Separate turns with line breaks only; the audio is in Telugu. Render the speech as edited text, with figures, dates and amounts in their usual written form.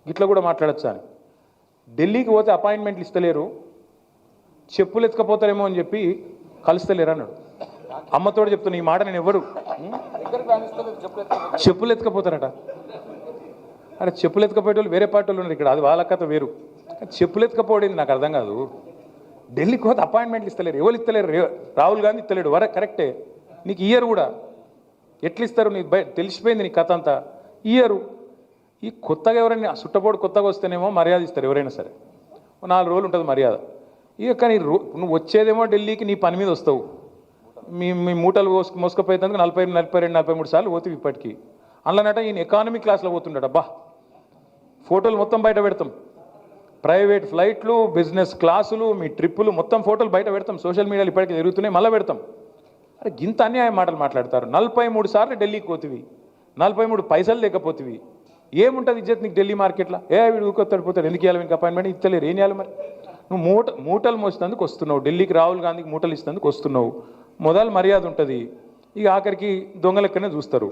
గిట్లా కూడా మాట్లాడచ్చా అని. ఢిల్లీకి పోతే అపాయింట్మెంట్లు ఇస్తలేరు, చెప్పులు ఎత్తుకపోతారేమో అని చెప్పి కలుస్తలేరు అన్నాడు. అమ్మతోడు చెప్తున్నా ఈ మాట, నేను ఎవరు చెప్పులు ఎత్తుకపోతారట. అరే చెప్పులు ఎత్తుకపోయేటోళ్ళు వేరే పార్టీ వాళ్ళు ఉన్నారు ఇక్కడ, అది వాళ్ళ కథ వేరు. చెప్పులు ఎత్తుకపోవడం నాకు అర్థం కాదు. ఢిల్లీకి పోతే అపాయింట్మెంట్లు ఇస్తలేరు, ఎవరు ఇస్తలేరు? రాహుల్ గాంధీ ఇస్తలేడు, వరే కరెక్టే. నీకు ఇయ్యరు కూడా, ఎట్లా ఇస్తారు? నీకు తెలిసిపోయింది నీ కథ అంతా. ఇయ్యరు. ఈ కొత్తగా ఎవరైనా సుట్టపోడు కొత్తగా వస్తేనేమో మర్యాద ఇస్తారు ఎవరైనా సరే, 4 రోజులు ఉంటుంది మర్యాద. ఇక కానీ నువ్వు వచ్చేదేమో ఢిల్లీకి నీ పని మీద వస్తావు, మీ మూటలు మోసుకపోయేందుకు 42, 43 సార్లు పోతుంది ఇప్పటికీ. అందులోనట ఈయన ఎకానమీ క్లాస్లో పోతుండట. అబ్బా, ఫోటోలు మొత్తం బయట పెడతాం, ప్రైవేట్ ఫ్లైట్లు, బిజినెస్ క్లాసులు, మీ ట్రిప్పులు మొత్తం ఫోటోలు బయట పెడతాం, సోషల్ మీడియాలో ఇప్పటికీ తిరుగుతున్నాయి, మళ్ళీ పెడతాం. అరే గింత అన్యాయం మాటలు మాట్లాడతారు. 43 సార్లు ఢిల్లీకి పోతివి, 43 పైసలు లేకపోతివి, ఏముంటుంది ఇజ్జత్ నీకు ఢిల్లీ మార్కెట్లో? వీడు ఊకొత్తాడు పోతాడు, ఎందుకు ఇవ్వాలి మీకు అపాయింట్మెంట్? ఇస్తలేరు, ఏం చేయాలి మరి? నువ్వు మూటలు మోసినందుకు వస్తున్నావు ఢిల్లీకి, రాహుల్ గాంధీకి మూటలు ఇచ్చినందుకు వస్తున్నావు, మొదలు మర్యాద ఉంటుంది. ఇక ఆఖరికి దొంగలెక్కనే చూస్తారు.